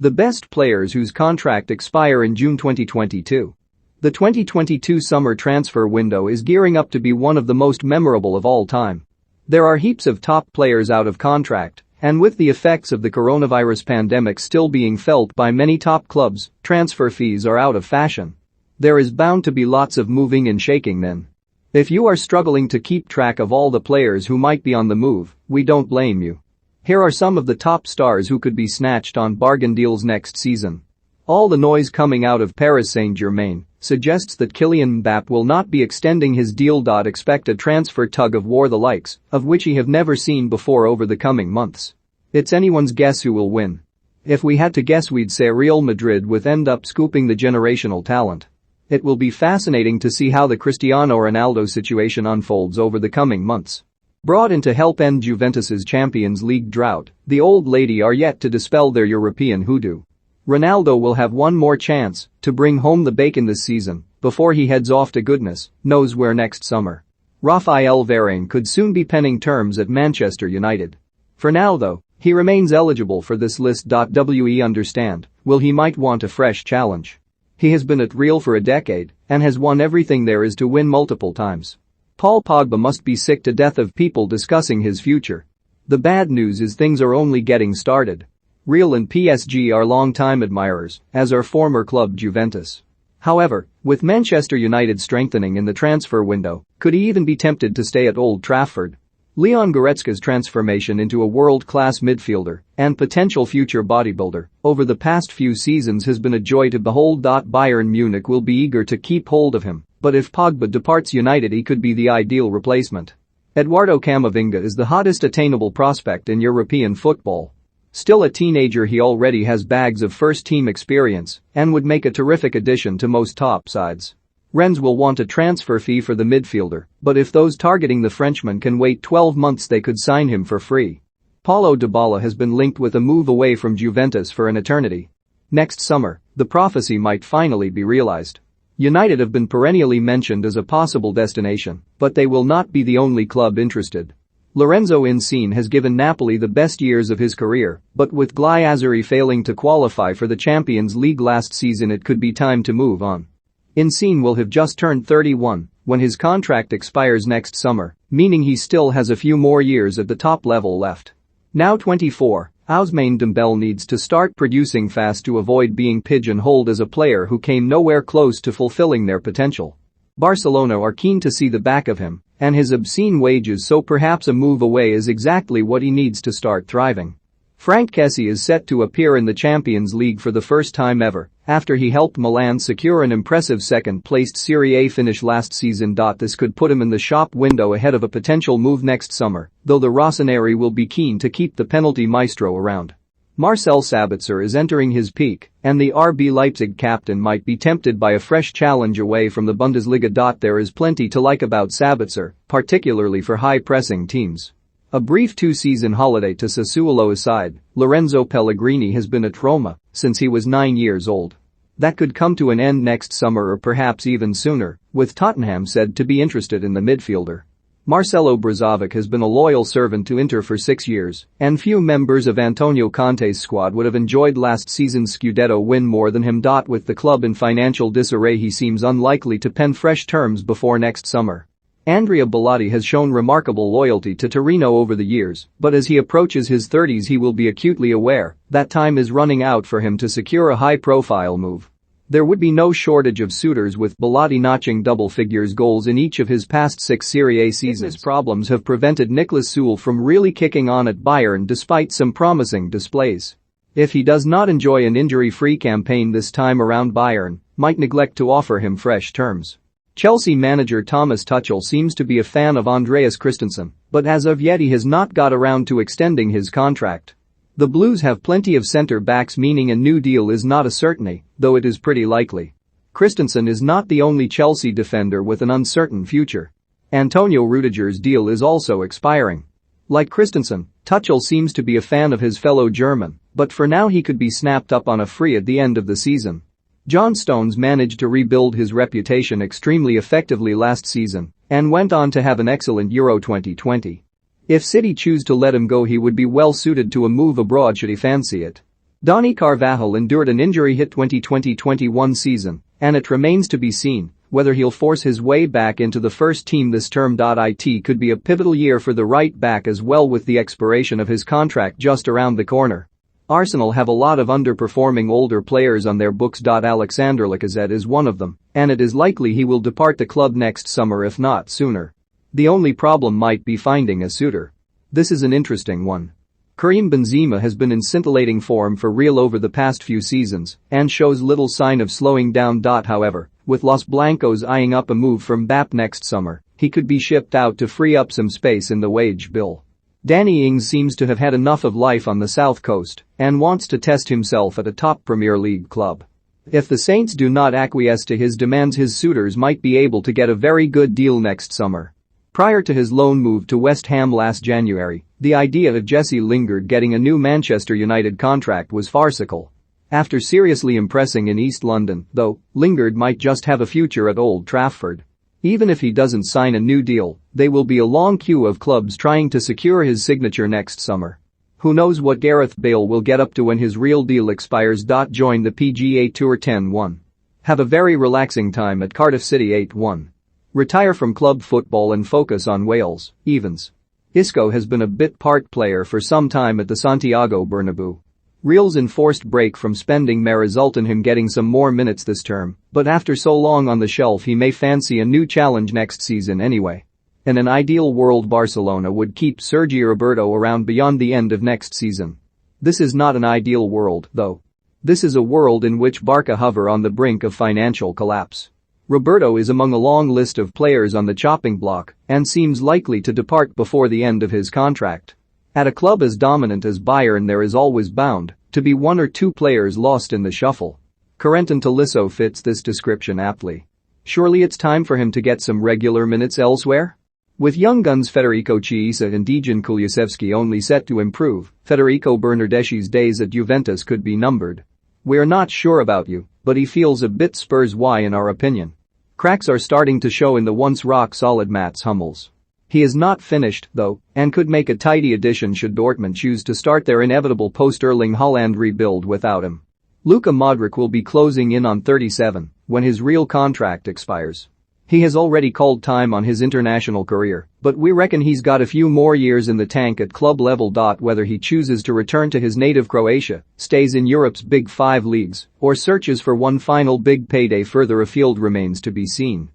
The best players whose contract expire in June 2022. The 2022 summer transfer window is gearing up to be one of the most memorable of all time. There are heaps of top players out of contract, and with the effects of the coronavirus pandemic still being felt by many top clubs, transfer fees are out of fashion. There is bound to be lots of moving and shaking then. If you are struggling to keep track of all the players who might be on the move, we don't blame you. Here are some of the top stars who could be snatched on bargain deals next season. All the noise coming out of Paris Saint-Germain suggests that Kylian Mbappé will not be extending his deal. Expect a transfer tug-of-war the likes of which he have never seen before over the coming months. It's anyone's guess who will win. If we had to guess, we'd say Real Madrid would end up scooping the generational talent. It will be fascinating to see how the Cristiano Ronaldo situation unfolds over the coming months. Brought in to help end Juventus's Champions League drought, the old lady are yet to dispel their European hoodoo. Ronaldo will have one more chance to bring home the bacon this season before he heads off to goodness knows where next summer. Raphael Varane could soon be penning terms at Manchester United. For now though, he remains eligible for this list. We understand, will he might want a fresh challenge. He has been at Real for a decade and has won everything there is to win multiple times. Paul Pogba must be sick to death of people discussing his future. The bad news is things are only getting started. Real and PSG are long-time admirers, as are former club Juventus. However, with Manchester United strengthening in the transfer window, could he even be tempted to stay at Old Trafford? Leon Goretzka's transformation into a world-class midfielder and potential future bodybuilder over the past few seasons has been a joy to behold. Bayern Munich will be eager to keep hold of him, but if Pogba departs United, he could be the ideal replacement. Eduardo Camavinga is the hottest attainable prospect in European football. Still a teenager, he already has bags of first-team experience and would make a terrific addition to most top sides. Rennes will want a transfer fee for the midfielder, but if those targeting the Frenchman can wait 12 months, they could sign him for free. Paulo Dybala has been linked with a move away from Juventus for an eternity. Next summer, the prophecy might finally be realized. United have been perennially mentioned as a possible destination, but they will not be the only club interested. Lorenzo Insigne has given Napoli the best years of his career, but with Glyazari failing to qualify for the Champions League last season, it could be time to move on. Insigne will have just turned 31 when his contract expires next summer, meaning he still has a few more years at the top level left. Now 24, Ousmane Dembele needs to start producing fast to avoid being pigeonholed as a player who came nowhere close to fulfilling their potential. Barcelona are keen to see the back of him and his obscene wages, so perhaps a move away is exactly what he needs to start thriving. Franck Kessie is set to appear in the Champions League for the first time ever after he helped Milan secure an impressive second-placed Serie A finish last season. This could put him in the shop window ahead of a potential move next summer, though the Rossoneri will be keen to keep the penalty maestro around. Marcel Sabitzer is entering his peak, and the RB Leipzig captain might be tempted by a fresh challenge away from the Bundesliga. There is plenty to like about Sabitzer, particularly for high-pressing teams. A brief two-season holiday to Sassuolo aside, Lorenzo Pellegrini has been at Roma since he was 9 years old. That could come to an end next summer or perhaps even sooner, with Tottenham said to be interested in the midfielder. Marcelo Brozovic has been a loyal servant to Inter for 6 years, and few members of Antonio Conte's squad would have enjoyed last season's Scudetto win more than him. With the club in financial disarray, he seems unlikely to pen fresh terms before next summer. Andrea Bellotti has shown remarkable loyalty to Torino over the years, but as he approaches his 30s, he will be acutely aware that time is running out for him to secure a high-profile move. There would be no shortage of suitors, with Bellotti notching double-figures goals in each of his past 6 Serie A seasons. His problems have prevented Niklas Süle from really kicking on at Bayern despite some promising displays. If he does not enjoy an injury-free campaign this time around, Bayern might neglect to offer him fresh terms. Chelsea manager Thomas Tuchel seems to be a fan of Andreas Christensen, but as of yet he has not got around to extending his contract. The Blues have plenty of centre-backs, meaning a new deal is not a certainty, though it is pretty likely. Christensen is not the only Chelsea defender with an uncertain future. Antonio Rudiger's deal is also expiring. Like Christensen, Tuchel seems to be a fan of his fellow German, but for now he could be snapped up on a free at the end of the season. John Stones managed to rebuild his reputation extremely effectively last season and went on to have an excellent Euro 2020. If City choose to let him go, he would be well suited to a move abroad should he fancy it. Dani Carvajal endured an injury-hit 2020-21 season, and it remains to be seen whether he'll force his way back into the first team this term. It could be a pivotal year for the right back as well, with the expiration of his contract just around the corner. Arsenal have a lot of underperforming older players on their books. Alexander Lacazette is one of them, and it is likely he will depart the club next summer if not sooner. The only problem might be finding a suitor. This is an interesting one. Karim Benzema has been in scintillating form for real over the past few seasons and shows little sign of slowing down. However, with Los Blancos eyeing up a move from Mbappé next summer, he could be shipped out to free up some space in the wage bill. Danny Ings seems to have had enough of life on the South Coast and wants to test himself at a top Premier League club. If the Saints do not acquiesce to his demands, his suitors might be able to get a very good deal next summer. Prior to his loan move to West Ham last January, the idea of Jesse Lingard getting a new Manchester United contract was farcical. After seriously impressing in East London, though, Lingard might just have a future at Old Trafford. Even if he doesn't sign a new deal, there will be a long queue of clubs trying to secure his signature next summer. Who knows what Gareth Bale will get up to when his real deal expires. Join the PGA Tour 10-1. Have a very relaxing time at Cardiff City 8-1. Retire from club football and focus on Wales. Evans. Isco has been a bit part player for some time at the Santiago Bernabeu. Real's enforced break from spending may result in him getting some more minutes this term, but after so long on the shelf he may fancy a new challenge next season anyway. In an ideal world, Barcelona would keep Sergi Roberto around beyond the end of next season. This is not an ideal world, though. This is a world in which Barca hover on the brink of financial collapse. Roberto is among a long list of players on the chopping block and seems likely to depart before the end of his contract. At a club as dominant as Bayern, there is always bound to be one or two players lost in the shuffle. Corentin Tolisso fits this description aptly. Surely it's time for him to get some regular minutes elsewhere? With young guns Federico Chiesa and Dejan Kulusevski only set to improve, Federico Bernardeschi's days at Juventus could be numbered. We're not sure about you, but he feels a bit Spurs-y in our opinion. Cracks are starting to show in the once rock-solid Mats Hummels. He is not finished, though, and could make a tidy addition should Dortmund choose to start their inevitable post-Erling Haaland rebuild without him. Luka Modric will be closing in on 37 when his real contract expires. He has already called time on his international career, but we reckon he's got a few more years in the tank at club level. Whether he chooses to return to his native Croatia, stays in Europe's Big Five leagues, or searches for one final big payday further afield remains to be seen.